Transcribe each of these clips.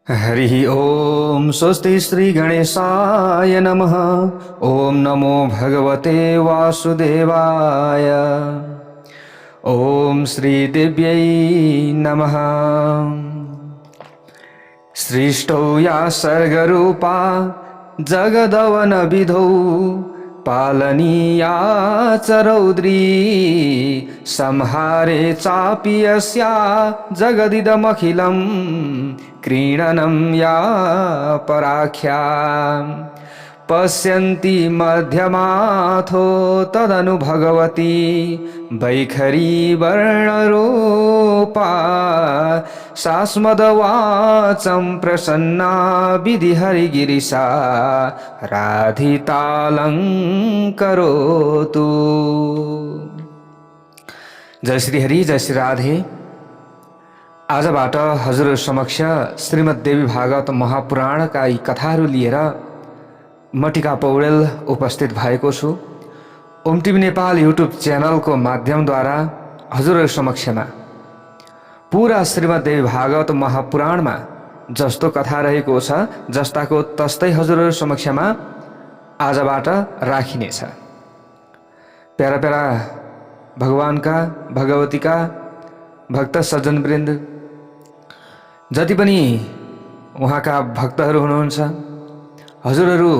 हरि ओम स्वस्ति श्री गणेशाय नमः। ओम नमो भगवते वासुदेवाय। ओम श्री दिव्यै नमः। सृष्टौ या सर्गरूपा जगदवन विधौ पालनीया च रौद्री संहारे चापि यस्या जगदिदमखिलं क्रीडनं या पराख्या पश्यन्ति मध्यमाथो तदनु भगवती वैखरी वर्णरूपा शास्मदवाचं प्रसन्ना विधिहरिगिरिशा राधितालंकरोतु। जय श्री हरि, जय श्री राधे। आजबाट हजुर समक्ष श्रीमद्देवी भागवत महापुराणका यी कथाहरू लिएर म टिका पौडेल उपस्थित भएको छु। ओम टिभी नेपाल युट्युब च्यानलको माध्यमद्वारा हजुरहरू समक्षमा पूरा श्रीमद्देवी भागवत महापुराणमा जस्तो कथा रहेको छ जस्ताको तस्तै हजुरहरू समक्षमा आजबाट राखिनेछ। प्यारा प्यारा भगवानका भगवतीका भक्त सज्जनवृन्द, जति पनि उहाँका भक्तहरू हुनुहुन्छ, हजुरहरू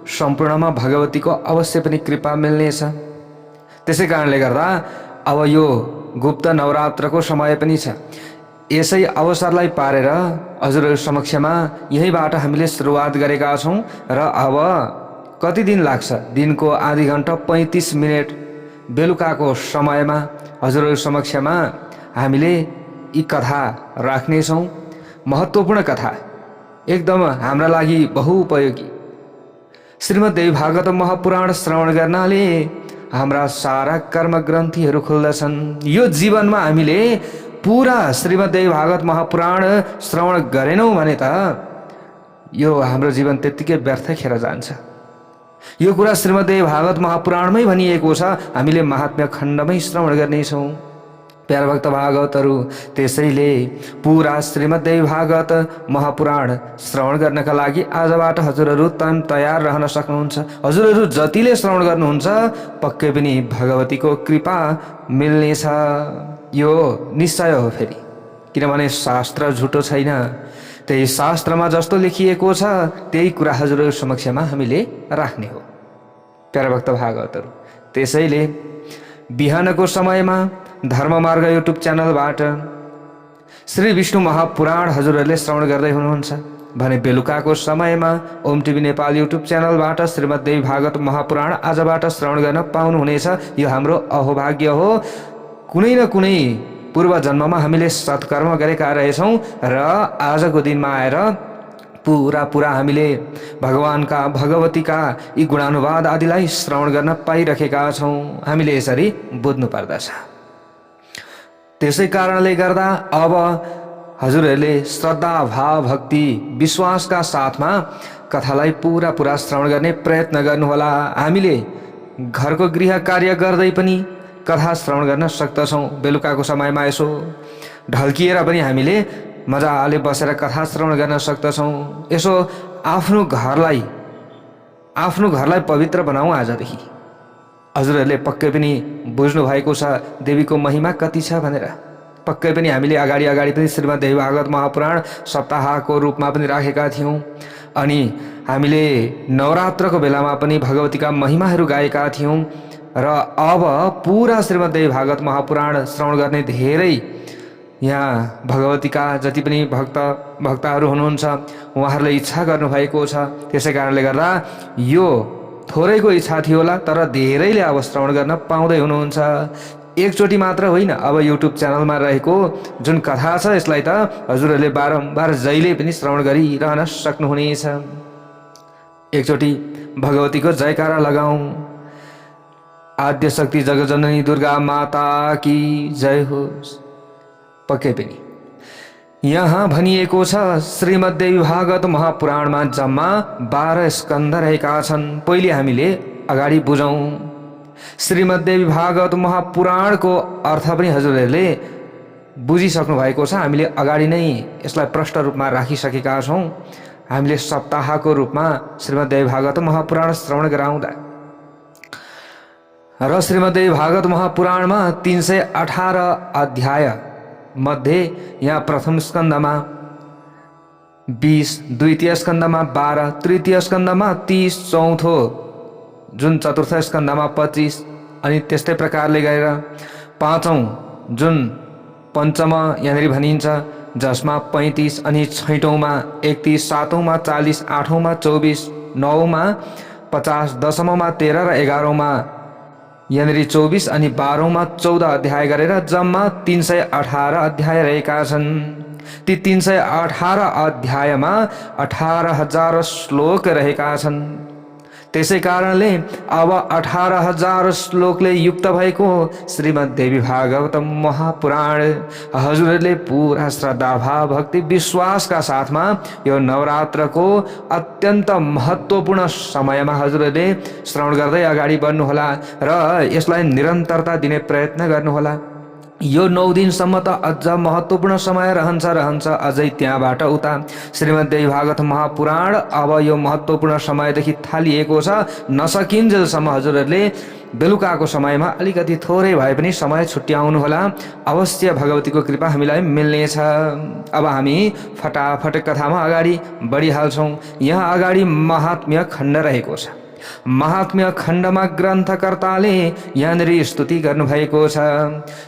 सम्पूर्णमा भगवतीको अवश्य पनि कृपा मिल्नेछ। त्यसै कारणले गर्दा अब यो गुप्त नवरात्रको समय पनि छ। यसै अवसरलाई पारेर हजुरहरू समक्षमा यहीबाट हामीले सुरुवात गरेका छौं र अब कति दिन लाग्छ, दिनको आधी घण्टा 35 मिनेट बेलुकाको समयमा हजुरहरू समक्षमा हामीले यी कथा राख्नेछौं। महत्त्वपूर्ण कथा, एकदम हाम्रा लागि बहुउपयोगी। श्रीमद्देवी भागवत महापुराण श्रवण गर्नाले हाम्रा सारा कर्म ग्रन्थीहरू खुल्दछन्। यो जीवनमा हामीले पूरा श्रीमद्देवी भागवत महापुराण श्रवण गरेनौं भने त यो हाम्रो जीवन त्यत्तिकै व्यर्थ खेर जान्छ। यो कुरा श्रीमद्देवी भागवत महापुराणमै भनिएको छ। हामीले महात्म्य खण्डमै श्रवण गर्नेछौं। प्यारा भक्त भागवतहरू, त्यसैले पूरा श्रीमद्देवी भागवत महापुराण श्रवण गर्नका लागि आजबाट हजुरहरू तयार रहन सक्नुहुन्छ। हजुरहरू जतिले श्रवण गर्नुहुन्छ पक्कै पनि भगवतीको कृपा मिल्नेछ, यो निश्चय हो। फेरि किनभने शास्त्र झुटो छैन। त्यही शास्त्रमा जस्तो लेखिएको छ त्यही कुरा हजुरहरू समक्षमा हामीले राख्ने हो। प्यारा भक्त भागवतहरू, त्यसैले बिहानको समयमा धर्ममार्ग युट्युब च्यानलबाट श्री विष्णु महापुराण हजुरहरूले श्रवण गर्दै हुनुहुन्छ भने बेलुकाको समयमा ओम टिभी नेपाल युट्युब च्यानलबाट श्रीमद्देवी भागवत महापुराण आजबाट श्रवण गर्न पाउनुहुनेछ। यो हाम्रो अहोभाग्य हो। कुनै न कुनै पूर्व जन्ममा हामीले सत्कर्म गरेका रहेछौं र आजको दिनमा आएर पूरा हामीले भगवानका भगवतीका यी गुणानुवाद आदिलाई श्रवण गर्न पाइरहेका छौं। हामीले यसरी बुझ्नु पर्दछ। त्यसै कारणले गर्दा अब हजुरहरूले श्रद्धा, भाव, भक्ति, विश्वासका साथमा कथालाई पूरा श्रवण गर्ने प्रयत्न गर्नुहोला। हामीले घरको गृह कार्य गर्दै पनि कथा श्रवण गर्न सक्दछौं। बेलुकाको समयमा यसो ढल्किएर पनि हामीले मजाले बसेर कथा श्रवण गर्न सक्दछौं। यसो आफ्नो घरलाई पवित्र बनाऊ। आजदेखि हजुरहरूले पक्कै पनि बुझ्नु भएको छ देवीको महिमा कति छ भनेर। पक्कै पनि हामीले अगाडि पनि श्रीमद्देवी भागवत महापुराण सप्ताहको रूपमा पनि राखेका थियौं अनि हामीले नवरात्रको बेलामा पनि भगवतीका महिमाहरू गाएका थियौं र अब पूरा श्रीमद्देवी भागवत महापुराण श्रवण गर्ने धेरै यहाँ भगवतीका जति पनि भक्तहरू हुनुहुन्छ उहाँहरूले इच्छा गर्नुभएको छ। त्यसै कारणले गर्दा यो थोरैको इच्छा थियो होला, तर धेरैले अब श्रवण गर्न पाउँदै हुनुहुन्छ। एकचोटि मात्र होइन, अब युट्युब च्यानलमा रहेको जुन कथा छ यसलाई त हजुरहरूले बारम्बार जहिले पनि श्रवण गरिरहन सक्नुहुनेछ। एकचोटि भगवतीको जयकारा लगाऊ। आद्य शक्ति जगजननी दुर्गा माता की जय होस्। पक्कै पनि यहाँ भनिएको छ श्रीमद्देवी भागवत महापुराणमा जम्मा 12 स्कन्ध रहेका छन्। पहिले हामीले अगाडि बुझौं। श्रीमद्देवी भागवत महापुराणको अर्थ पनि हजुरहरूले बुझिसक्नु भएको छ। हामीले अगाडि नै यसलाई प्रष्ट रूपमा राखिसकेका छौँ। हामीले सप्ताहको रूपमा श्रीमद्देवी भागवत महापुराण श्रवण गराउँदा र श्रीमद्देवी भागवत महापुराणमा 318 अध्याय मध्ये यहाँ प्रथम स्कन्धमा 20, द्वितीय स्कन्धमा 12, तृतीय स्कन्धमा 30, चौथो जुन चतुर्थ स्कन्धमा 25 अनि त्यस्तै प्रकारले गएर पाँचौं जुन पञ्चम यहाँनिर भनिन्छ जसमा 35 अनि छैटौँमा 31, सातौँमा 40, आठौँमा 24, नौमा 50, दशमौँमा 13 र 11औँमा यहाँनिर 24 अनि 12औँमा 14 अध्याय गरेर जम्मा 318 अध्याय रहेका छन्। ती 318 अध्यायमा 18,000 श्लोक रहेका छन्। त्यसै कारणले अब 18,000 श्लोकले युक्त भएको श्रीमद्देवी भागवत महापुराण हजुरले पूरा श्रद्धा भाव भक्ति विश्वासका साथमा यो नवरात्रको अत्यन्त महत्त्वपूर्ण समयमा हजुरले श्रवण गर्दै अगाडि बढ्नुहोला र यसलाई निरन्तरता दिने प्रयत्न गर्नुहोला। यो 9 दिनसम्म त अझ महत्त्वपूर्ण समय रहन्छ अझै त्यहाँबाट उता श्रीमद्देवी भागवत महापुराण अब यो महत्त्वपूर्ण समयदेखि थालिएको छ। नसकिन्जेलसम्म हजुरहरूले बेलुकाको समयमा अलिकति थोरै भए पनि समय छुट्याउनुहोला। अवश्य भगवतीको कृपा हामीलाई मिल्नेछ। अब हामी फटाफट कथामा अगाडि बढिहाल्छौँ। यहाँ अगाडि महात्म्य खण्ड रहेको छ। महात्म्य खण्डमा ग्रन्थकर्ताले यहाँनिर स्तुति गर्नुभएको छ।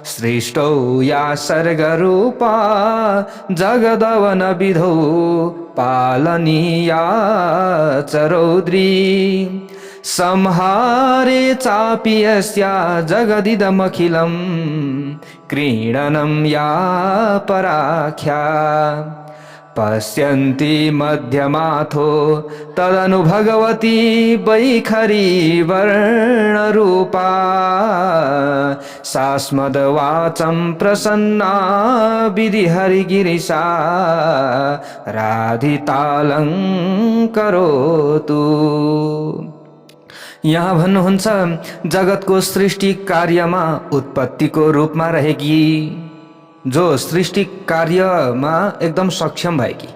श्रेष्ठौ या सर्गरूपा जगदवन विधौ पालनीया चरौद्री संहारे चापि यस्या जगदिदमखिलं क्रीडनं या पराख्या पश्यन्ति मध्यमाथो तदनु भगवती वैखरी वर्णरूपा सास्मदवाचं प्रसन्ना विधिहरिगिरिशा राधितालं करोतु। यहाँ भन्नुहुन्छ जगतको सृष्टि कार्यमा उत्पत्तिको रूपमा रहेकी, जो सृष्टि कार्यमा एकदम सक्षम भएकी,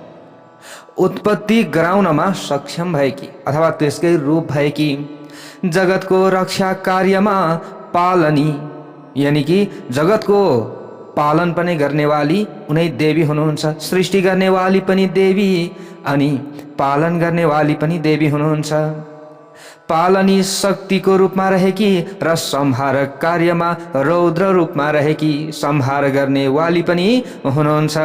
उत्पत्ति गराउनमा सक्षम भएकी अथवा त्यसकै रूप भएकी, जगतको रक्षा कार्यमा पालनी यानी कि जगतको पालन पनि गर्नेवाली उनै देवी हुनुहुन्छ। सृष्टि गर्नेवाली पनि देवी अनि पालन गर्नेवाली पनि देवी हुनुहुन्छ। पालनी शक्तिको रूपमा रहेकी र संहारक कार्यमा रौद्र रूपमा रहेकी संहार गर्ने वाली पनि हुनुहुन्छ।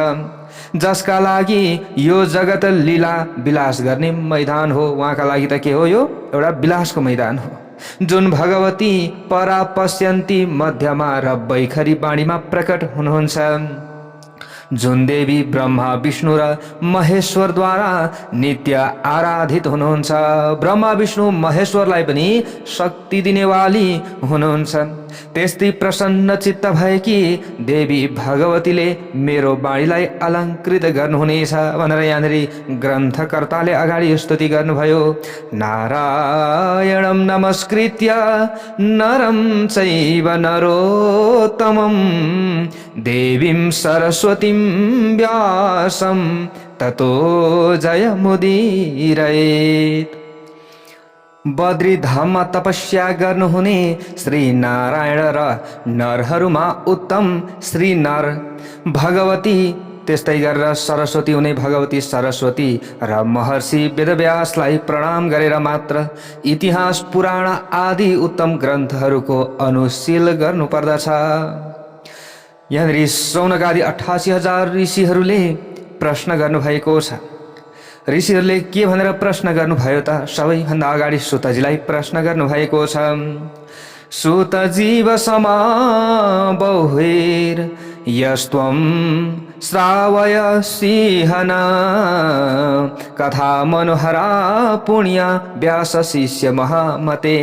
जसका लागि यो जगत लीला विलास गर्ने मैदान हो। उहाँका लागि त के हो, यो एउटा विलासको मैदान हो। जुन भगवती परा पश्यन्ती मध्यमा र वैखरी वाणीमा प्रकट हुनुहुन्छ, जुन देवी ब्रह्मा विष्णु र महेश्वरद्वारा नित्य आराधित हुनुहुन्छ। ब्रह्मा विष्णु महेश्वरलाई पनि शक्ति दिनेवाली हुनुहुन्छ। त्यस्तै प्रसन्न चित्त भएकी देवी भगवतीले मेरो वाणीलाई अलङ्कृत गर्नुहुनेछ भनेर यहाँनिर ग्रन्थकर्ताले अगाडि स्तुति गर्नुभयो। नारायणं नमस्कृत्य नरं चैव नरोत्तमं देवीं सरस्वतीं व्यासं ततो जयमुदीरयेत्। बद्री धाममा तपस्या गर्नुहुने श्री नारायण र नरहरूमा उत्तम श्री नर भगवती, त्यस्तै गरेर सरस्वती हुने भगवती सरस्वती र महर्षि वेदव्यासलाई प्रणाम गरेर मात्र इतिहास पुराण आदि उत्तम ग्रन्थहरूको अनुशील गर्नुपर्दछ। यहाँनिर सौनकादि 88,000 ऋषिहरूले प्रश्न गर्नुभएको छ। ऋषिहरूले के भनेर प्रश्न गर्नुभयो त? सबैभन्दा अगाडि सुतजीलाई प्रश्न गर्नुभएको छ। सुतजीव समा बहुर यस्त्वं श्रावय सिंहना कथा मनोहरा पुण्य व्यास शिष्य महामते।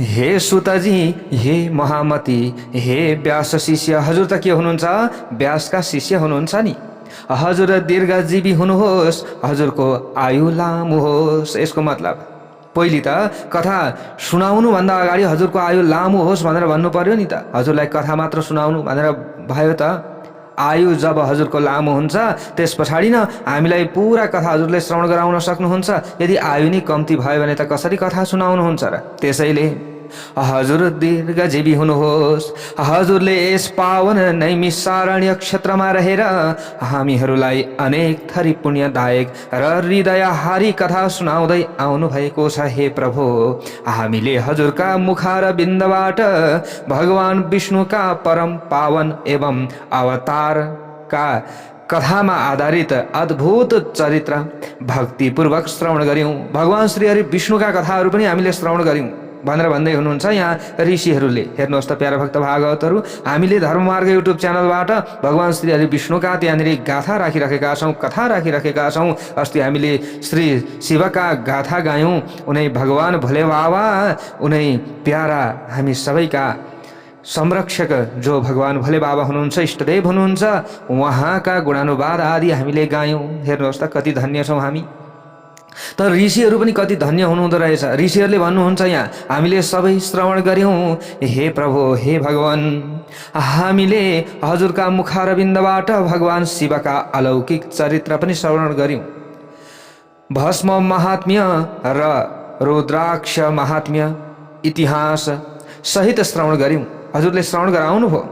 हे सुतजी, हे महामती, हे व्यास शिष्य, हजुर त के हुनुहुन्छ? व्यासका शिष्य हुनुहुन्छ नि। हजुर दीर्घजीवी हुनुहोस्, हजुरको आयु लामो होस्। यसको मतलब पहिले त कथा सुनाउनु भन्दा अगाडि हजुरको आयु लामो होस् भनेर भन्नु पर्यो नि त। हजुरलाई कथा मात्र सुनाउनु भनेर भयो त? आयु जब हजुरको लामो हुन्छ त्यस पछाडि न हामीलाई पुरा कथा हजुरले श्रवण गराउन सक्नुहुन्छ। यदि आयु नै कम्ती भयो भने त कसरी कथा सुनाउनुहुन्छ र? त्यसैले हजुर दीर्घजीवी हुनुहोस्। हजुरले यस पावन नैमिषारण्य क्षेत्रमा रहेर हामीहरूलाई अनेक थरी पुण्यदायक र हृदयहारी कथा सुनाउँदै आउनु भएको छ। हे प्रभु, हामीले हजुरका मुखारविन्दबाट भगवान विष्णुका परम पावन एवं अवतारका कथामा आधारित अद्भुत चरित्र भक्तिपूर्वक श्रवण गर्यौं। भगवान श्री हरि विष्णुका कथाहरू पनि हामीले श्रवण गर्यौं भनेर भन्दै हुनुहुन्छ यहाँ ऋषिहरूले। हेर्नुहोस् त प्यारा भक्त भागवतहरू, हामीले धर्ममार्ग युट्युब च्यानलबाट भगवान श्री हरि विष्णुका त्यहाँनिर गाथा राखिराखेका छौँ, कथा राखिराखेका छौँ। अस्ति हामीले श्री शिवका गाथा गायौँ। उनै भगवान भोले बाबा, उनै प्यारा हामी सबैका संरक्षक जो भगवान भोले बाबा हुनुहुन्छ, इष्टदेव हुनुहुन्छ, उहाँका गुणानुवाद आदि हामीले गायौँ। हेर्नुहोस् त कति धन्य छौँ हामी। तर ऋषिहरू पनि कति धन्य हुनुहुँदो रहेछ। ऋषिहरूले भन्नुहुन्छ यहाँ हामीले सबै श्रवण गर्यौँ। हे प्रभु, हे भगवान, हामीले हजुरका मुखारविन्दबाट भगवान शिवका अलौकिक चरित्र पनि श्रवण गर्यौँ। भस्म महात्म्य र रुद्राक्ष महात्म्य इतिहास सहित श्रवण गर्यौँ। हजुरले श्रवण गराउनु भयो।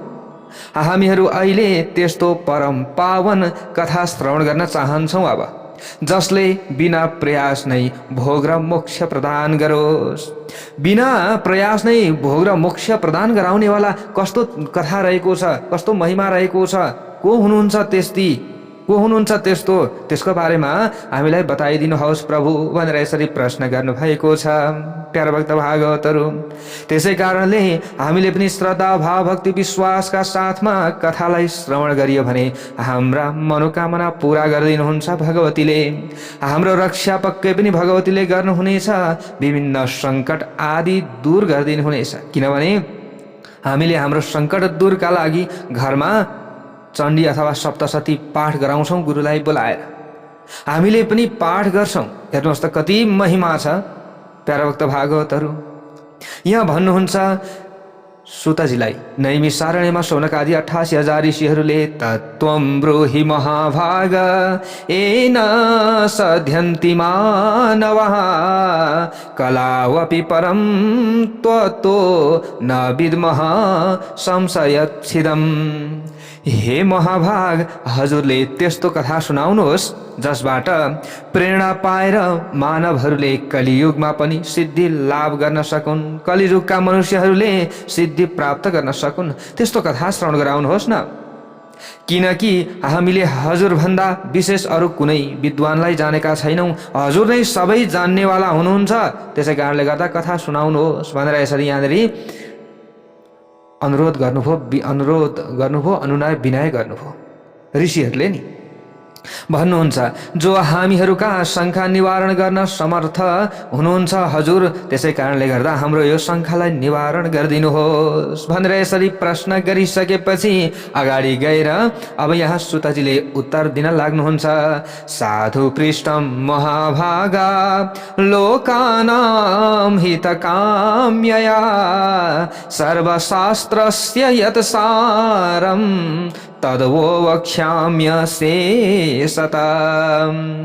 हामीहरू अहिले त्यस्तो परम पावन कथा श्रवण गर्न चाहन्छौँ अब, जसले बिना प्रयास नै भोग र मोक्ष प्रदान गरोस्। बिना प्रयास नै भोग र मोक्ष प्रदान गराउनेवाला कस्तो कथा रहेको छ, कस्तो महिमा रहेको छ, को हुनुहुन्छ त्यस्ती, को हुनुहुन्छ त्यस्तो, त्यसको बारेमा हामीलाई बताइदिनुहोस् प्रभु भनेर यसरी प्रश्न गर्नुभएको छ प्यारा भक्त भागवतहरू। त्यसै कारणले हामीले पनि श्रद्धा भाव भक्ति विश्वासका साथमा कथालाई श्रवण गरियो भने हाम्रा मनोकामना पूरा गरिदिनुहुन्छ भगवतीले। हाम्रो रक्षा पक्कै पनि भगवतीले गर्नुहुनेछ। विभिन्न सङ्कट आदि दूर गरिदिनुहुनेछ। किनभने हामीले हाम्रो सङ्कट दूरका लागि घरमा चण्डी अथवा सप्तशती पाठ गराउँछौँ गुरुलाई बोलाएर। हामीले पनि पाठ गर्छौँ। हेर्नुहोस् त कति महिमा छ प्यारा भक्त भागवतहरू। यहाँ भन्नुहुन्छ सुतजीलाई, नैमिषारण्यमा शौनकादि 88,000 ऋषिहरूले तत्त्वं ब्रूहि महाभाग येन सध्यन्ति मानवः कलावपि परं त्वत्तो न विद्मः संशयच्छिदम्। हे महाभाग, हजुरले त्यस्तो कथा सुनाउनुहोस् जसबाट प्रेरणा पाएर मानवहरूले कलियुगमा पनि सिद्धि लाभ गर्न सकुन्, कलियुगका मनुष्यहरूले सिद्धि प्राप्त गर्न सकुन्। त्यस्तो कथा श्रवण गराउनुहोस् न। किनकि हामीले हजुरभन्दा विशेष अरू कुनै विद्वानलाई जानेका छैनौँ। हजुर नै सबै जान्नेवाला हुनुहुन्छ। त्यसै कारणले गर्दा कथा सुनाउनुहोस् भनेर यसरी यहाँनिर अनुरोध गर्नुभयो, अनुनय विनय गर्नुभयो ऋषिहरूले नि। भन्नुहुन्छ जो हामीहरूका शङ्का निवारण गर्न समर्थ हुनुहुन्छ हजुर, त्यसै कारणले गर्दा हाम्रो यो शङ्कालाई निवारण गरिदिनुहोस् भनेर यसरी प्रश्न गरिसकेपछि अगाडि गएर अब यहाँ सुतजीले उत्तर दिन लाग्नुहुन्छ। साधु पृष्ठम महाभागा लोकानां हितकाम्यया सर्वशास्त्रस्य यत् सारं तद्वो वक्ष्याम्यशेषतः।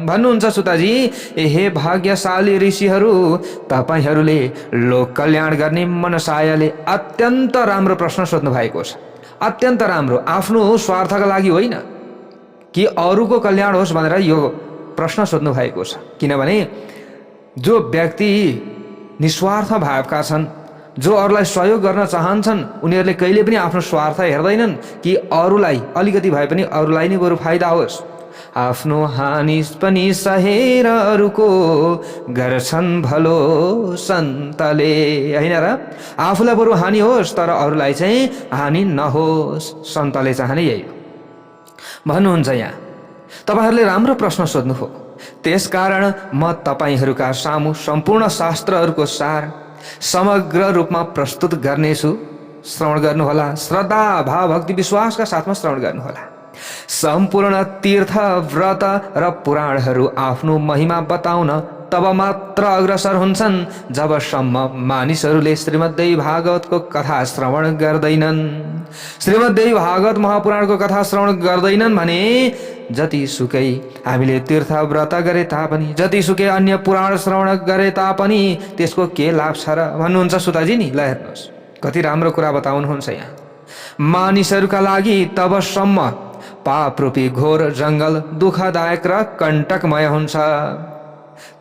भन्नुहुन्छ सुताजी, हे भाग्यशाली ऋषिहरू, तपाईहरूले लोक कल्याण गर्ने मनसायले अत्यन्त राम्रो प्रश्न सोध्नु भएको छ। अत्यन्त राम्रो, आफ्नो स्वार्थका लागि होइन कि अरूको कल्याण होस् भनेर यो प्रश्न सोध्नु भएको छ। किनभने जो व्यक्ति निस्वार्थ भावका छन्, जो अरूलाई सहयोग गर्न चाहन्छन्, उनीहरूले कहिले पनि आफ्नो स्वार्थ हेर्दैनन् कि अरूलाई अलिकति भए पनि अरूलाई नै बरु फाइदा होस्। आफ्नो हानि पनि सहेर अरूको गर्छन् भलो सन्तले, हैन र? आफूलाई बरु हानि होस् तर अरूलाई चाहिँ हानि नहोस्, सन्तले चाहने यही हो। भन्नुहुन्छ यहाँ तपाईहरूले राम्रो प्रश्न सोध्नुभयो, त्यसकारण म तपाईहरूका सामु सम्पूर्ण शास्त्रहरूको सार समग्र रूपमा प्रस्तुत गर्नेछु। श्रवण गर्नुहोला, श्रद्धा भाव भक्ति विश्वासका साथमा श्रवण गर्नुहोला। सम्पूर्ण तीर्थ व्रत र पुराणहरू आफ्नो महिमा बताउन तब मात्र अग्रसर हुन्छन् जबसम्म मानिसहरूले श्रीमद्देवी भागवतको कथा श्रवण गर्दैनन्। श्रीमद्देवी भागवत महापुराणको कथा श्रवण गर्दैनन् भने जतिसुकै हामीले तीर्थ व्रत गरे तापनि, जतिसुकै अन्य पुराण श्रवण गरे तापनि त्यसको के लाभ छ र भन्नुहुन्छ सुताजी नि। ल हेर्नुहोस् कति राम्रो कुरा बताउनुहुन्छ यहाँ। मानिसहरूका लागि तबसम्म पापरूपी घोर जङ्गल दुःखदायक र कण्टकमय हुन्छ।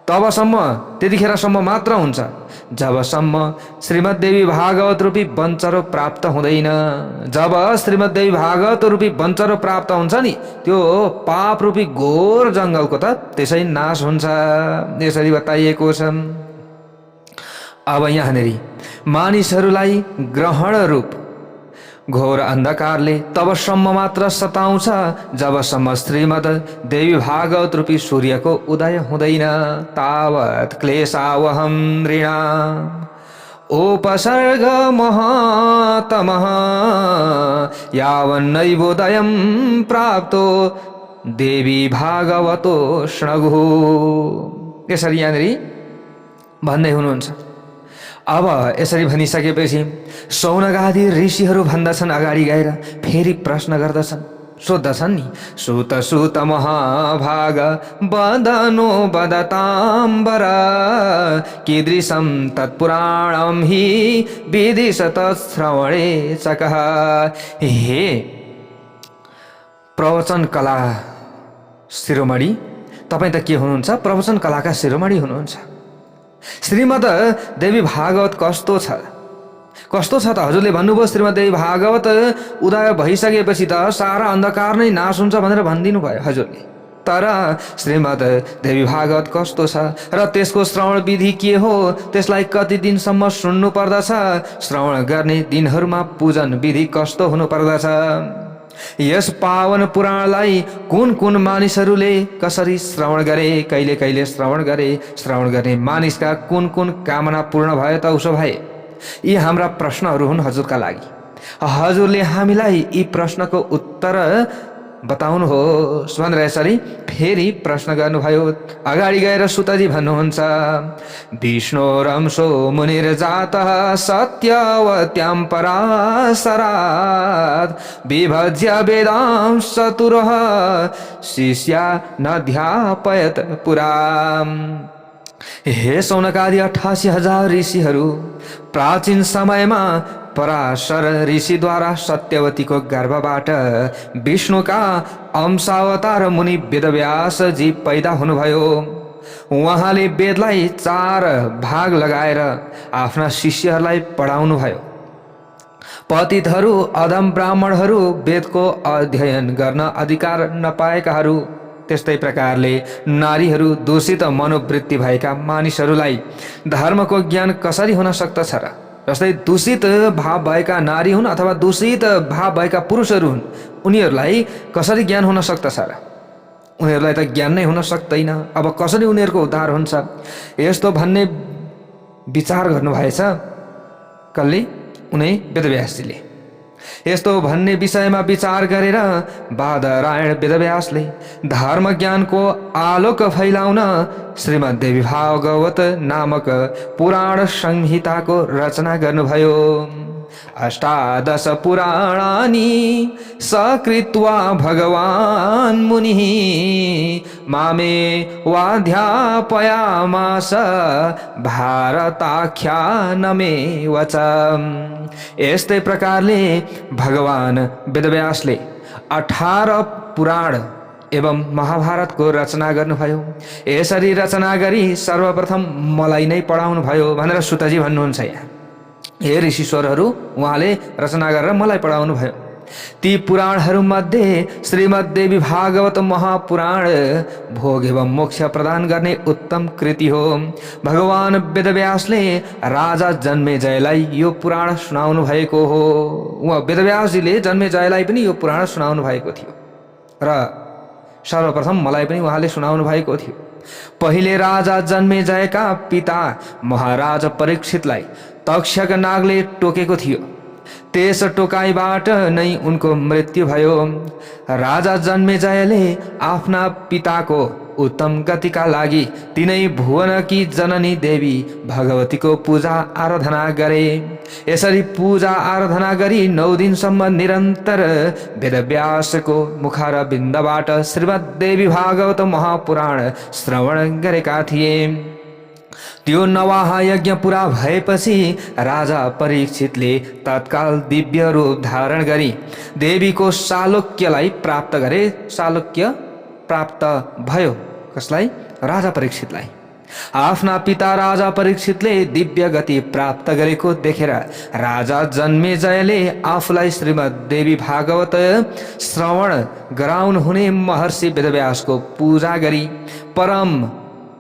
तबसम्म त्यतिखेरसम्म मात्र हुन्छ जबसम्म श्रीमद्देवी भागवत रूपी वञ्चरो प्राप्त हुँदैन। जब श्रीमद्देवी भागवत रूपी वञ्चरो प्राप्त हुन्छ नि त्यो पाप रूपी घोर जङ्गलको त त्यसै नाश हुन्छ। यसरी बताइएको छ। अब यहाँनिर मानिसहरूलाई ग्रहण रूप घोर अन्धकारले तबसम्म मात्र सताउँछ जबसम्म श्रीमद् देवी भागवत रूपी सूर्यको उदय हुँदैन। तावत् क्लेशावहं नृणाम् उपसर्ग महातमः यावन्नैवोदयं प्राप्तो देवी भागवतो श्नगुः। यसरी यहाँनिर भन्दै हुनुहुन्छ। अब यसरी भनिसकेपछि सौनकादि ऋषिहरू भन्दछन् अगाडि गएर फेरि प्रश्न गर्दछन्, सोद्धछन् नि। सुत सुत महाभाग वदनो वदताम्बर कीदृशं तत्पुराणं हि विदिशत श्रवणे चकः। हे प्रवचन कला शिरोमणि, तपाईँ त के हुनुहुन्छ? प्रवचन कलाका शिरोमणि हुनुहुन्छ। श्रीमद् देवी भागवत कस्तो छ त हजुरले भन्नुभयो श्रीमद्देवी भागवत उदय भइसकेपछि त सारा अन्धकार नै नाश हुन्छ भनेर भनिदिनु भयो हजुरले। तर श्रीमद् देवी भागवत कस्तो छ र त्यसको श्रवण विधि के हो, त्यसलाई कति दिनसम्म सुन्नु पर्दछ, श्रवण गर्ने दिनहरूमा पूजन विधि कस्तो हुनु पर्दछ, यस पावन पुराणलाई कुन कुन मानिसहरूले कसरी श्रवण गरे, कहिले कहिले श्रवण गरे, श्रवण गर्ने मानिसका कुन कुन कामना पूर्ण भयो त उसो भए, यी हाम्रा प्रश्नहरू हुन् हजुरका लागि। हजुरले हामीलाई यी प्रश्नको उत्तर बताउनुहोस् भनेर यसरी फेरि प्रश्न गर्नुभयो। अगाडि गएर सुतजी भन्नुहुन्छ, विष्णोरंशो मुनिर्जातः सत्यवत्यां पराशरात् विभज्य वेदांश चतुरः शिष्या नध्यापयत पुराम्। हे सौनकादि 88,000 ऋषिहरू प्राचीन समयमा पराशर ऋषिद्वारा सत्यवतीको गर्भबाट विष्णुका अंशावतार मुनि वेदव्यास जी पैदा हुनुभयो। उहाँले वेदलाई 4 भाग लगाएर आफ्ना शिष्यहरूलाई पढाउनु भयो। पतितहरू अधम ब्राह्मणहरू वेदको अध्ययन गर्न अधिकार नपाएकाहरू, त्यस्तै प्रकारले नारीहरू दूषित मनोवृत्ति भएका मानिसहरूलाई धर्मको ज्ञान कसरी हुन सक्दछ र? जस्तै दूषित भाव भएका नारी हुन् अथवा दूषित भाव भएका पुरुषहरू हुन्, उनीहरूलाई कसरी ज्ञान हुन सक्दछ र? उनीहरूलाई त ज्ञान नै हुन सक्दैन। अब कसरी उनीहरूको उद्धार हुन्छ यस्तो भन्ने विचार गर्नुभएछ कसले? उनी वेदव्यासजीले। यस्तो भन्ने विषयमा विचार गरेर बादरायण वेदव्यासले धर्म ज्ञानको आलोक फैलाउन श्रीमद्देवी भागवत नामक पुराण संहिताको रचना गर्नुभयो। 18 पुराणानि सकृत्वा भगवान् मुनिः मामे वाध्यापयामास भारताख्यानमेव च। यस्तै प्रकारले भगवान वेदव्यासले 18 पुराण एवं महाभारतको रचना गर्नुभयो। यसरी रचना गरी सर्वप्रथम मलाई नै पढाउनु भयो भनेर सुतजी भन्नुहुन्छ यहाँ। हे ऋषिश्वरहरू, उहाँले रचना गरेर मलाई पढाउनु भयो। ती पुराणहरूमध्ये श्रीमद्देवी भागवत महापुराण भोग एवं मोक्ष प्रदान गर्ने उत्तम कृति हो। भगवान वेदव्यासले राजा जन्मेजयलाई यो पुराण सुनाउनु भएको हो। उहाँ वेदव्यासजीले जन्मेजयलाई पनि यो पुराण सुनाउनु भएको थियो र सर्वप्रथम मलाई पनि उहाँले सुनाउनु भएको थियो। पहिले राजा जन्मेजयका पिता महाराज परीक्षितलाई तक्षक नागले टोकेको थियो। त्यस टोकाइबाट नै उनको मृत्यु भयो। राजा जन्मेजयले आफ्ना पिताको उत्तम गतिका लागि तिनै भुवनकी जननी देवी भगवतीको पूजा आराधना गरे। यसरी पूजा आराधना गरी 9 दिनसम्म निरन्तर वेदव्यासको मुखारविन्दबाट श्रीमद्देवी भागवत महापुराण श्रवण गरेका थिए। त्यो नवाह यज्ञ पुरा भएपछि राजा परीक्षितले तत्काल दिव्य रूप धारण गरी देवीको सालोक्यलाई प्राप्त गरे। सालोक्य प्राप्त भयो कसलाई? राजा परीक्षितलाई। आफ्ना पिता राजा परीक्षितले दिव्य गति प्राप्त गरेको देखेर राजा जन्मेजयले आफूलाई श्रीमद्देवी भागवत श्रवण गराउनुहुने महर्षि वेदव्यासको पूजा गरी परम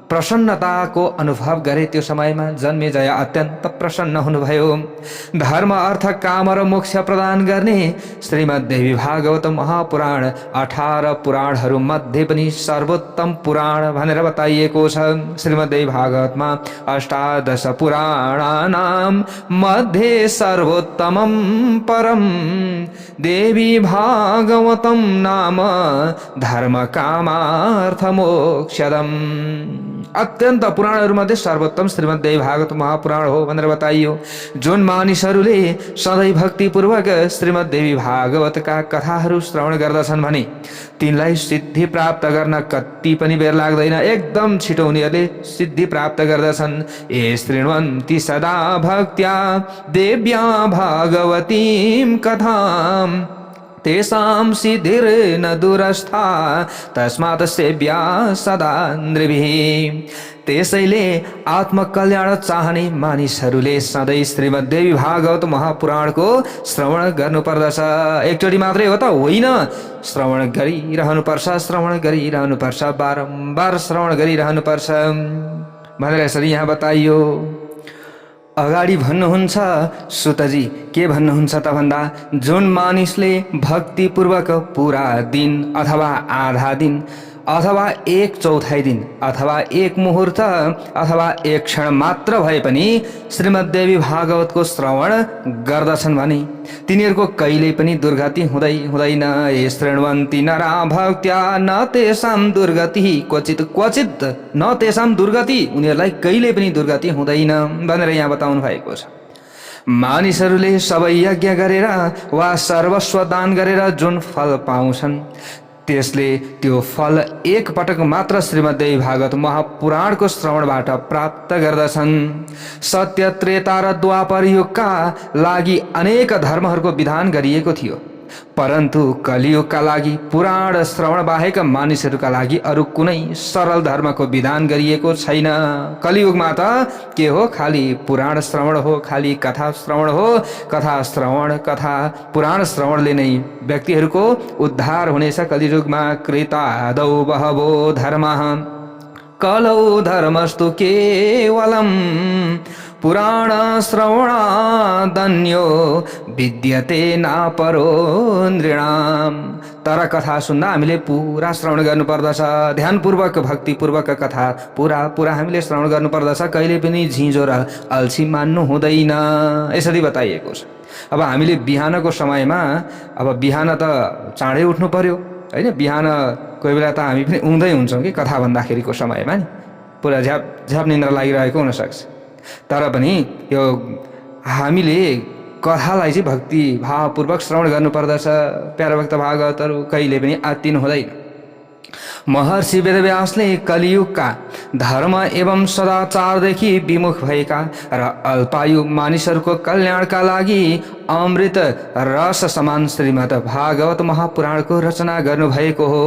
प्रसन्नताको अनुभव गरे। त्यो समयमा जन्मेजय अत्यन्त प्रसन्न हुनुभयो। धर्म अर्थ काम र मोक्ष प्रदान गर्ने श्रीमद्देवी भागवत महापुराण 18 पुराणहरू मध्ये पनि सर्वोत्तम पुराण भनेर बताइएको छ। श्रीमद्देवी भागवतमा 18 पुराणानां मध्ये सर्वोत्तमं परम देवी भागवतं नाम धर्म कामार्थ मोक्षदम्। अत्यन्त पुराणहरूमध्ये सर्वोत्तम श्रीमद्देवी भागवत महापुराण हो भनेर बताइयो। जुन मानिसहरूले सधैँ भक्तिपूर्वक श्रीमद्देवी भागवतका कथाहरू श्रवण गर्दछन् भने तिनलाई सिद्धि प्राप्त गर्न कति पनि बेर लाग्दैन। एकदम छिटो उनीहरूले सिद्धि प्राप्त गर्दछन्। ए शृण्वन्ति सदा भक्त्या देव्या भागवतीं कथाम् तेषां सिद्धिर्न दूरस्था तस्मात् सेव्या सदा नृभिः। त्यसैले आत्मकल्याण चाहने मानिसहरूले सधैँ श्रीमद्देवी भागवत महापुराणको श्रवण गर्नुपर्दछ। एकचोटि मात्रै हो त होइन, श्रवण गरिरहनुपर्छ, श्रवण गरिरहनुपर्छ, बारम्बार श्रवण गरिरहनुपर्छ भनेर यसरी यहाँ बताइयो। अगाडि भन्नुहुन्छ सुतजी के भन्नुहुन्छ त भन्दा जुन मानिसले भक्तिपूर्वक पुरा दिन अथवा आधा दिन अथवा 1/4 दिन अथवा 1 मुहूर्त अथवा 1 क्षण मात्र भए पनि श्रीमद्देवी भागवतको श्रवण गर्दछन् भने तिनीहरूको कहिल्यै पनि दुर्गति हुँदैन। हे शृण्वन्ति नरा भक्त्या न तेषां दुर्गति क्वचित न तेषां दुर्गति, उनीहरूलाई कहिल्यै पनि दुर्गति हुँदैन भनेर यहाँ बताउनु भएको छ। मानिसहरूले सबै यज्ञ गरेर वा सर्वस्व दान गरेर जुन फल पाउँछन् त्यसले त्यो फल एक पटक मात्र श्रीमद्देवी भागवत महापुराणको श्रवणबाट प्राप्त गर्दछन्। सत्य त्रेता र द्वापर युगका लागि अनेक धर्महरूको विधान गरिएको थियो, परन्तु कलियुगका लागि पुराण श्रवण बाहेक मानिसहरूका लागि अरू कुनै सरल धर्मको विधान गरिएको छैन। कलियुगमा त के हो, खाली पुराण श्रवण हो, खाली कथा श्रवण हो। कथा श्रवण कथा पुराण श्रवणले नै व्यक्तिहरूको उद्धार हुनेछ। कलियुगमा कृतादौ बहवो धर्मः कलौ धर्मस्तु केवलम् पुराण श्रवणादन्यो विद्यते नापरो नृणाम। तर कथा सुन्दा हामीले पुरा श्रवण गर्नुपर्दछ, ध्यानपूर्वक भक्तिपूर्वक कथा पुरा हामीले श्रवण गर्नुपर्दछ। कहिले पनि झिँजो र अल्छी मान्नु हुँदैन यसरी बताइएको छ। अब हामीले बिहानको समयमा, अब बिहान त चाँडै उठ्नु पर्यो होइन। बिहान कोही बेला त हामी पनि उँधै हुन्छौँ कि कथा भन्दाखेरिको समयमा नि, पुरा झ्याप निन्द्रा लागिरहेको हुनसक्छ। तर पनि यो हामीले कथालाई चाहिँ भक्ति भावपूर्वक श्रवण गर्नुपर्दछ। प्यारा भक्त भागवतहरू कहिले पनि आत्तिनु हुँदैन। महर्षि वेदव्यासले कलियुगका धर्म एवं सदाचारदेखि विमुख भएका र अल्पायु मानिसहरूको कल्याणका लागि अमृत रस समान श्रीमद् भागवत महापुराणको रचना गर्नुभएको हो।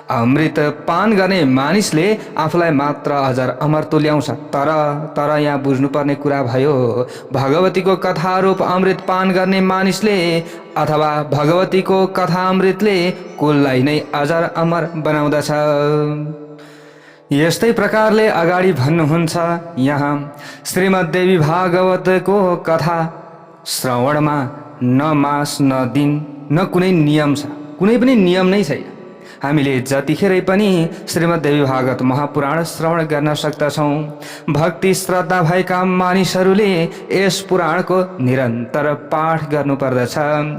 अमृत पान गर्ने मानिसले आफूलाई मात्र अझर अमर तुल्याउँछ। तर यहाँ बुझ्नुपर्ने कुरा भयो, भगवतीको कथा रूप अमृत पान गर्ने मानिसले अथवा भगवतीको कथा अमृतले कुललाई नै अझर अमर बनाउँदछ। यस्तै प्रकारले अगाडि भन्नुहुन्छ यहाँ श्रीमद्देवी भागवतको कथा श्रवणमा न मास न दिन न कुनै नियम छ, कुनै पनि नियम नै छैन। हामीले जतिखेरै पनि श्रीमद्देवी भागवत महापुराण श्रवण गर्न सक्दछौँ। भक्ति श्रद्धा भएका मानिसहरूले यस पुराणको निरन्तर पाठ गर्नुपर्दछ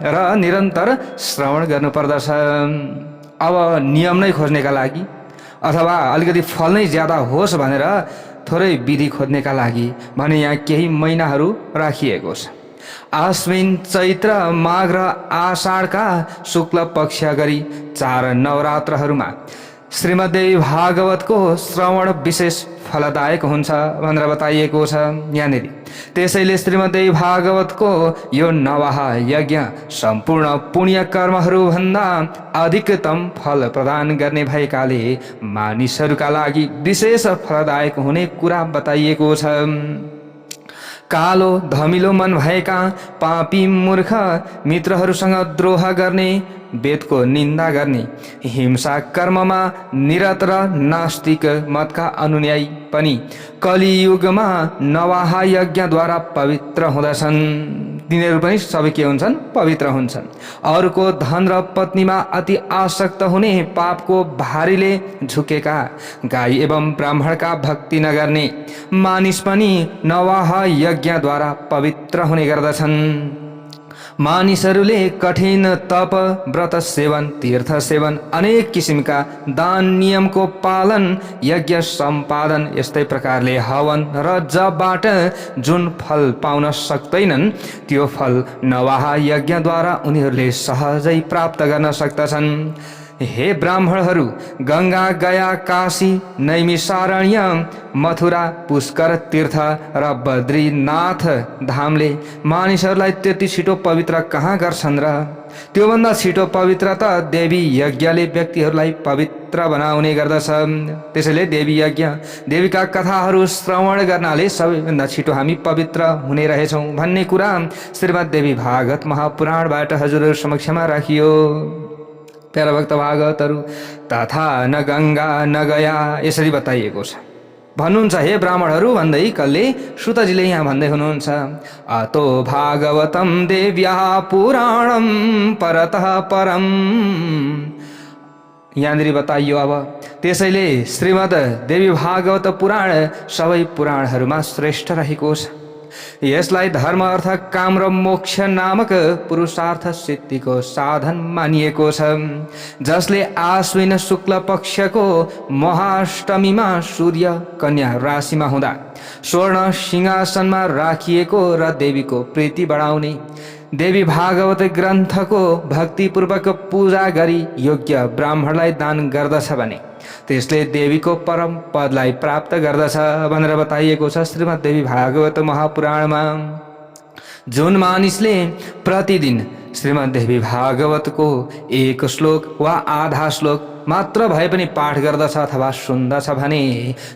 र निरन्तर श्रवण गर्नुपर्दछ। अब नियम नै खोज्नेका लागि अथवा अलिकति फल नै ज्यादा होस् भनेर थोरै विधि खोज्नेका लागि भने यहाँ केही महिनाहरू राखिएको छ। आश्विन चैत्र माघ र आषाढका शुक्ल पक्ष गरी 4 नवरात्रहरूमा श्रीमद्देवी भागवतको श्रवण विशेष फलदायक हुन्छ भनेर बताइएको छ यहाँनिर। त्यसैले श्रीमद्देवी भागवतको यो नवाह यज्ञ सम्पूर्ण पुण्य कर्महरू भन्दा अधिकतम फल प्रदान गर्ने भएकाले मानिसहरूका लागि विशेष फलदायक हुने कुरा बताइएको छ। कालो धमिलो मन भएका पापी मूर्ख मित्रहरूसँग द्रोह गर्ने, वेदको निन्दा गर्ने, हिंसा कर्ममा निरत र नास्तिक मतका अनुयायी पनि कलियुगमा नवाह यज्ञद्वारा पवित्र हुँदछन्। तिनीहरू पनि सबै के हुन्छन्? पवित्र हुन्छन्। अरूको धन र पत्नीमा अति आसक्त हुने, पापको भारीले झुकेका, गाई एवं ब्राह्मणका भक्ति नगर्ने मानिस पनि नवाह यज्ञद्वारा पवित्र हुने गर्दछन्। मानिसहरूले कठिन तप, व्रत सेवन, तीर्थ सेवन, अनेक किसिमका दान नियमको पालन, यज्ञ सम्पादन, यस्तै प्रकारले हवन र जपबाट जुन फल पाउन सक्दैनन् त्यो फल नवाह यज्ञद्वारा उनीहरूले सहजै प्राप्त गर्न सक्दछन्। हे ब्राह्मणहरू, गंगा, गया, काशी, नैमिषारण्य, मथुरा, पुष्कर तीर्थ र बद्रीनाथ धामले मानिसहरूलाई त्यति छिटो पवित्र कहाँ गर्छन् र? त्योभन्दा छिटो पवित्र त देवी यज्ञले व्यक्तिहरूलाई पवित्र बनाउने गर्दछ। त्यसैले देवी यज्ञ, देवीका कथाहरू श्रवण गर्नाले सबैभन्दा छिटो हामी पवित्र हुने रहेछौँ भन्ने कुरा श्रीमद्देवी भागवत महापुराणबाट हजुरहरू समक्षमा राखियो। प्यारा भक्त भागवतहरू, तथा न गंगा न गया यसरी बताइएको छ। भन्नुहुन्छ हे ब्राह्मणहरू भन्दै कल्ले सुतजीले यहाँ भन्दै हुनुहुन्छ, अतो भागवतम देव्या पुराणम परतः परम। यहाँनिर बताइयो अब त्यसैले श्रीमद् देवी भागवत पुराण सबै पुराणहरूमा श्रेष्ठ रहेको छ। यसलाई धर्म, अर्थ, काम र मोक्ष नामक पुरुषार्थ सिद्धिको साधन मानिएको छ। जसले आश्विन शुक्ल पक्षको महाअष्टमीमा सूर्य कन्या राशिमा हुँदा स्वर्ण सिंहासनमा राखिएको र देवीको प्रीति बढाउने, देवी भागवत ग्रन्थको भक्तिपूर्वक पूजा गरी योग्य ब्राह्मणलाई दान गर्दछ भने त्यसले देवीको परम पदलाई प्राप्त गर्दछ भनेर बताइएको छ श्रीमद्देवी भागवत महापुराणमा। जुन मानिसले प्रतिदिन श्रीमद्देवी भागवतको 1 श्लोक वा आधा श्लोक मात्र भए पनि पाठ गर्दछ अथवा सुन्दछ भने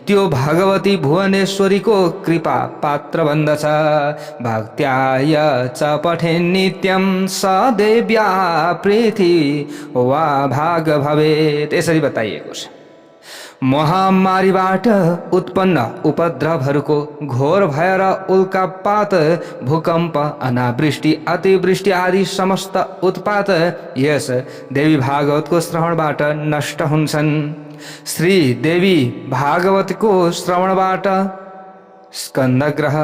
त्यो भगवती भुवनेश्वरीको कृपा पात्र बन्दछ। भक्त्याय च पठे नित्यं स देव्या प्रीति वा भाग भवेत् यसरी बताइएको छ। महामारीबाट उत्पन्न उपद्रवहरूको घोर भय र उल्कापात, भूकम्प, अनावृष्टि, अतिवृष्टि आदि समस्त उत्पात यस देवी भागवतको श्रवणबाट नष्ट हुन्छन्। श्री देवी भागवतको श्रवणबाट स्कन्दग्रह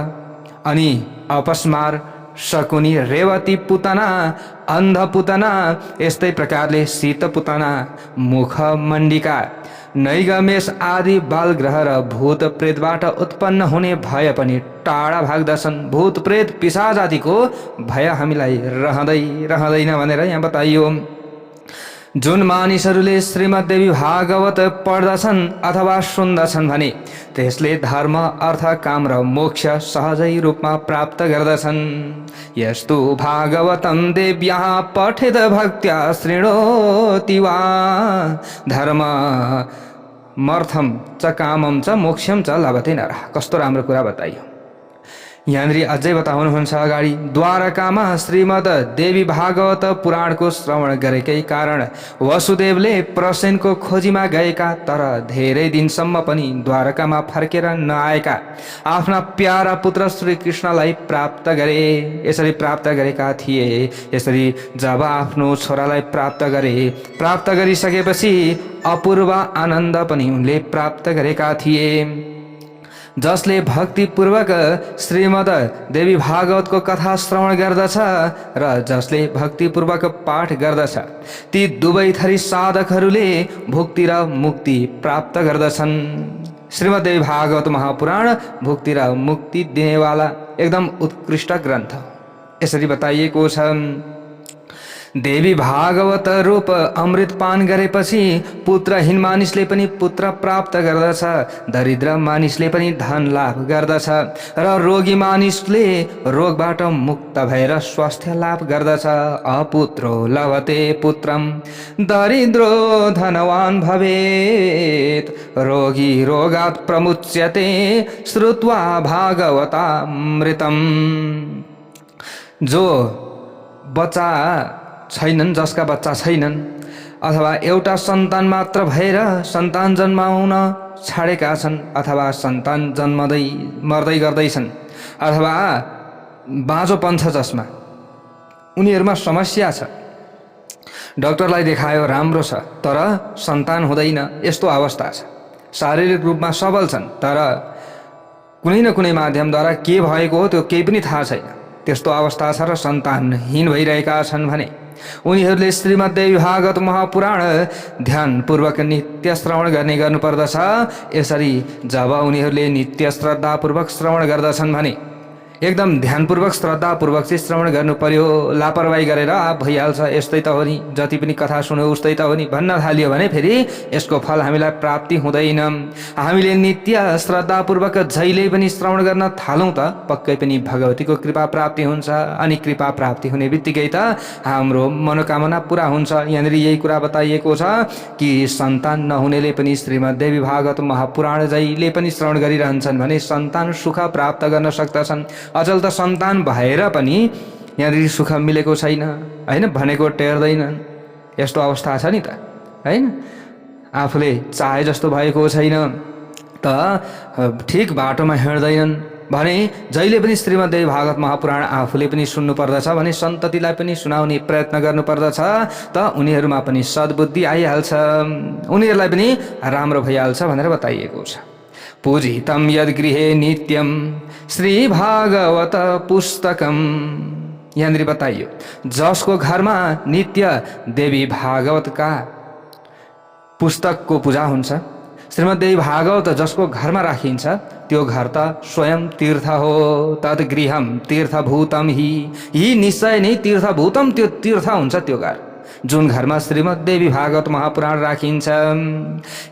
अनि अपस्मार, शकुनी, रेवती पुतना, अन्ध पुतना, यस्तै प्रकारले शीत पुतना, मुख मण्डिका, नैगमेश आदि बालग्रह र भूत प्रेतबाट उत्पन्न हुने भय पनि टाढा भाग्दछन्। भूत प्रेत पिशाच आदिको भय हामीलाई रहँदैन भनेर यहाँ बताइयो। जुन मानिसहरूले श्रीमद्देवी भागवत पढ्दछन् अथवा सुन्दछन् भने त्यसले धर्म, अर्थ, काम र मोक्ष सहजै रूपमा प्राप्त गर्दछन्। यस्तु भागवतं देव्या पठेत भक्त्या शृणोति वा धर्म मर्थम च कामम च मोक्षम च लभते नरः। कस्तो राम्रो कुरा बताइयो। यहाँनिर अझै बताउनुहुन्छ अगाडि, द्वारकामा श्रीमद् देवी भागवत पुराणको श्रवण गरेकै कारण वसुदेवले प्रसेनको खोजीमा गएका तर धेरै दिनसम्म पनि द्वारकामा फर्केर नआएका आफ्ना प्यारा पुत्र श्री कृष्णलाई प्राप्त गरे। यसरी प्राप्त गरेका थिए। यसरी जब आफ्नो छोरालाई प्राप्त गरिसकेपछि अपूर्व आनन्द पनि उनले प्राप्त गरेका थिए। जसले भक्तिपूर्वक श्रीमद् देवी भागवतको कथा श्रवण गर्दछ र जसले भक्तिपूर्वक पाठ गर्दछ ती दुवै थरी साधकहरूले भुक्ति र मुक्ति प्राप्त गर्दछन्। श्रीमद् देवी भागवत महापुराण भुक्ति र मुक्ति दिनेवाला एकदम उत्कृष्ट ग्रन्थ। यसरी बताइएको छ, देवी भागवत रूप अमृत पान गरेपछि पुत्रहीन मानिसले पनि पुत्र प्राप्त गर्दछ, दरिद्र मानिसले पनि धन लाभ गर्दछ र रोगी मानिसले रोगबाट मुक्त भएर स्वास्थ्य लाभ गर्दछ। अपुत्रो लभते पुत्रम दरिद्रो धनवान भवेत्, रोगी रोगात् प्रमुच्यते श्रुत्वा भागवतामृतम। जो बच्चा छैनन्, जसका बच्चा छैनन् अथवा एउटा सन्तान मात्र भएर सन्तान जन्माउन छाडेका छन् अथवा सन्तान जन्मदै मर्दै गर्दैछन् अथवा बाँझोपन छ जसमा उनीहरूमा समस्या छ, डाक्टरलाई देखायो राम्रो छ तर सन्तान हुँदैन, यस्तो अवस्था छ। शारीरिक रूपमा सबल छन् तर कुनै न कुनै माध्यमद्वारा के भएको हो त्यो केही पनि थाहा छैन, त्यस्तो अवस्था छ र सन्तानहीन भइरहेका छन् भने उनीहरूले श्रीमद् देवी भागवत महापुराण ध्यानपूर्वक नित्य श्रवण गर्ने गर्नुपर्दछ। यसरी जब उनीहरूले नित्य श्रद्धापूर्वक श्रवण गर्दछन् भने एकदम ध्यानपूर्वक श्रद्धापूर्वक चाहिँ श्रवण गर्नु पर्यो। लापरवाही गरेर भइहाल्छ, यस्तै त हो नि, जति पनि कथा सुन्यो उस्तै त हो नि भन्न थालियो भने फेरि यसको फल हामीलाई प्राप्ति हुँदैन। हामीले नित्य श्रद्धापूर्वक जहिले पनि श्रवण गर्न थालौँ त पक्कै पनि भगवतीको कृपा प्राप्ति हुन्छ। अनि कृपा प्राप्ति हुने बित्तिकै त हाम्रो मनोकामना पुरा हुन्छ। यहाँनिर यही कुरा बताइएको छ कि सन्तान नहुनेले पनि श्रीमद् देवी भागवत महापुराण जहिले पनि श्रवण गरिरहन्छन् भने सन्तान सुख प्राप्त गर्न सक्दछन्। अचल त सन्तान भएर पनि यहाँनिर सुख मिलेको छैन, होइन, भनेको टेर्दैनन्, यस्तो अवस्था छ नि त, होइन। आफूले चाहे जस्तो भएको छैन त ठिक बाटोमा हिँड्दैनन् भने जहिले पनि श्रीमद् देवी भागवत महापुराण आफूले पनि सुन्नुपर्दछ भने सन्ततिलाई पनि सुनाउने प्रयत्न गर्नुपर्दछ त उनीहरूमा पनि सद्बुद्धि आइहाल्छ, उनीहरूलाई पनि राम्रो भइहाल्छ भनेर बताइएको छ। पूजितं यद्गृहे नित्यं श्री भागवत पुस्तकम। यहाँनिर बताइयो जसको घरमा नित्य देवी भागवतका पुस्तकको पूजा हुन्छ, श्रीमद् देवी भागवत जसको घरमा राखिन्छ त्यो घर त स्वयं तीर्थ हो। तद् गृहम तीर्थभूतम हि निश्चय नै तीर्थभूतम, त्यो तीर्थ हुन्छ त्यो घर जुन घरमा श्रीमद् देवी भागवत महापुराण राखिन्छ।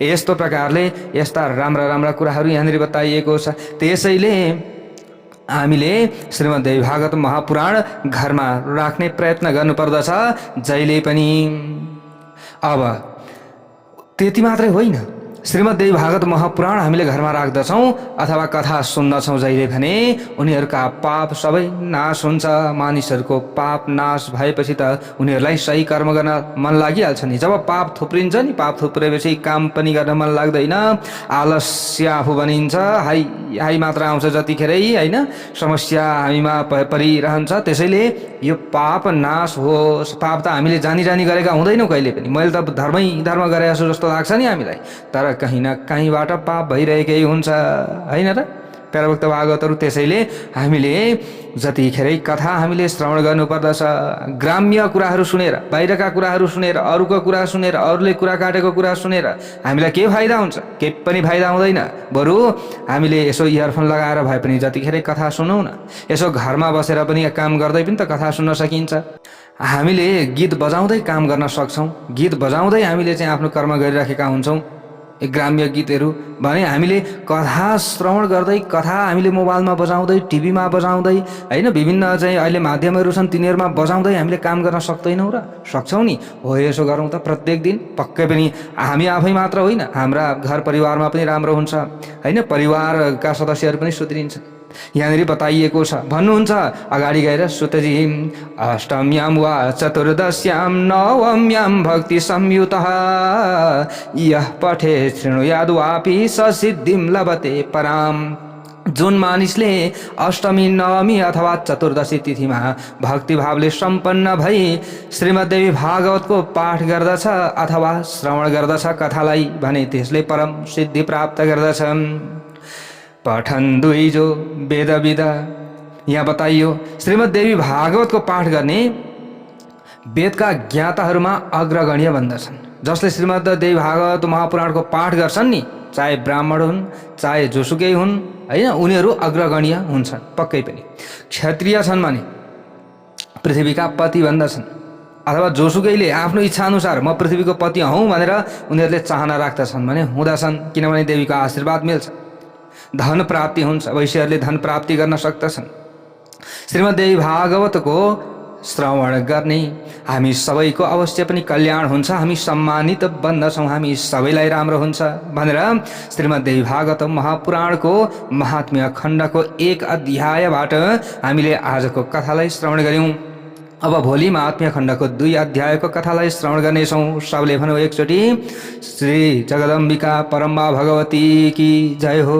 यस्तो प्रकारले यस्ता राम्रा राम्रा कुराहरू यहाँनिर बताइएको छ। त्यसैले हामीले श्रीमद् देवी भागवत महापुराण घरमा राख्ने प्रयत्न गर्नुपर्दछ जहिले पनि। अब त्यति मात्रै होइन, श्रीमद् देवी भागवत महापुराण हामीले घरमा राख्दछौँ अथवा कथा सुन्दछौँ जहिले भने उनीहरूका पाप सबै नाश हुन्छ। मानिसहरूको पाप नाश भएपछि त उनीहरूलाई सही कर्म गर्न मन लागिहाल्छ नि। जब पाप थुप्रिन्छ नि, पाप थुप्रेपछि काम पनि गर्न मन लाग्दैन, आलस्य आफू बनिन्छ, हाई मात्र आउँछ जतिखेरै, होइन, समस्या हामीमा परिरहन्छ। त्यसैले यो पाप नाश होस्। पाप त हामीले जानी जानी गरेका हुँदैनौँ कहिले पनि, मैले त धर्म गरे जस्तो लाग्छ नि हामीलाई, तर कहीँ न कहीँबाट पाप भइरहेकै हुन्छ, होइन र प्याराभक्त भागवतहरू। त्यसैले हामीले जतिखेरै कथा हामीले श्रवण गर्नुपर्दछ। ग्राम्य कुराहरू सुनेर, बाहिरका कुराहरू सुनेर, अरूको कुरा सुनेर, अरूले कुरा काटेको कुरा सुनेर हामीलाई के फाइदा हुन्छ? केही पनि फाइदा हुँदैन। बरु हामीले यसो इयरफोन लगाएर भए पनि जतिखेरै कथा सुनौँ न, यसो घरमा बसेर पनि काम गर्दै पनि त कथा सुन्न सकिन्छ। हामीले गीत बजाउँदै काम गर्न सक्छौँ, गीत बजाउँदै हामीले चाहिँ आफ्नो कर्म गरिराखेका हुन्छौँ। ग्राम्य गीतहरू भने हामीले कथा श्रवण गर्दै, कथा हामीले मोबाइलमा बजाउँदै, टिभीमा बजाउँदै, होइन, विभिन्न चाहिँ अहिले माध्यमहरू छन् तिनीहरूमा बजाउँदै हामीले काम गर्न सक्दैनौँ र? सक्छौँ नि। हो, यसो गरौँ त प्रत्येक दिन। पक्कै पनि हामी आफै मात्र होइन, हाम्रा घर परिवारमा पनि राम्रो हुन्छ, होइन, परिवारका सदस्यहरू पनि सुध्रिन्छ। यहाँनिर बताइएको छ, भन्नुहुन्छ अगाडि गएर सुतजी, अष्टम्यां वा चतुर्दश्यां नवम्यां भक्ति संयुतः यः पठे शृणुयाद्वापि ससिद्धिं लभते पराम। जुन मानिसले अष्टमी, नवमी अथवा चतुर्दशी तिथिमा भक्तिभावले सम्पन्न भई श्रीमद्देवी भागवतको पाठ गर्दछ अथवा श्रवण गर्दछ कथालाई भने त्यसले परम सिद्धि प्राप्त गर्दछ। पठन दुईजो वेद विदा, यहाँ बताइयो श्रीमद्देवी भागवतको पाठ गर्ने वेदका ज्ञाताहरूमा अग्रगण्य भन्दछन्। जसले श्रीमद्देवी भागवत महापुराणको पाठ गर्छन् नि, चाहे ब्राह्मण हुन् चाहे जोसुकै हुन् हैन, उनीहरू अग्रगण्य हुन्छन् पक्कै पनि। क्षत्रिय छन् भने पृथ्वीका पति भन्दछन्, अथवा जोसुकैले आफ्नो इच्छा अनुसार म पृथ्वीको पति हौँ भनेर उनीहरूले चाहना राख्दछन् भने हुँदछन्, किनभने देवीको आशीर्वाद मिल्छ, धन प्राप्ति हुन्छ, वैश्यहरूले धन प्राप्ति गर्न सक्दछन्। श्रीमद्देवी भागवतको श्रवण गर्ने हामी सबैको अवश्य पनि कल्याण हुन्छ, हामी सम्मानित बन्दछौँ, हामी सबैलाई राम्रो हुन्छ भनेर श्रीमद्देवी भागवत महापुराणको महात्म्य खण्डको 1 अध्यायबाट हामीले आजको कथालाई श्रवण गऱ्यौँ। अब भोलि महात्म्य खण्डको 2 अध्यायको कथालाई श्रवण गर्नेछौँ। सबले भनौँ एकचोटि, श्री जगदम्बिका परम्बा भगवती की जय हो।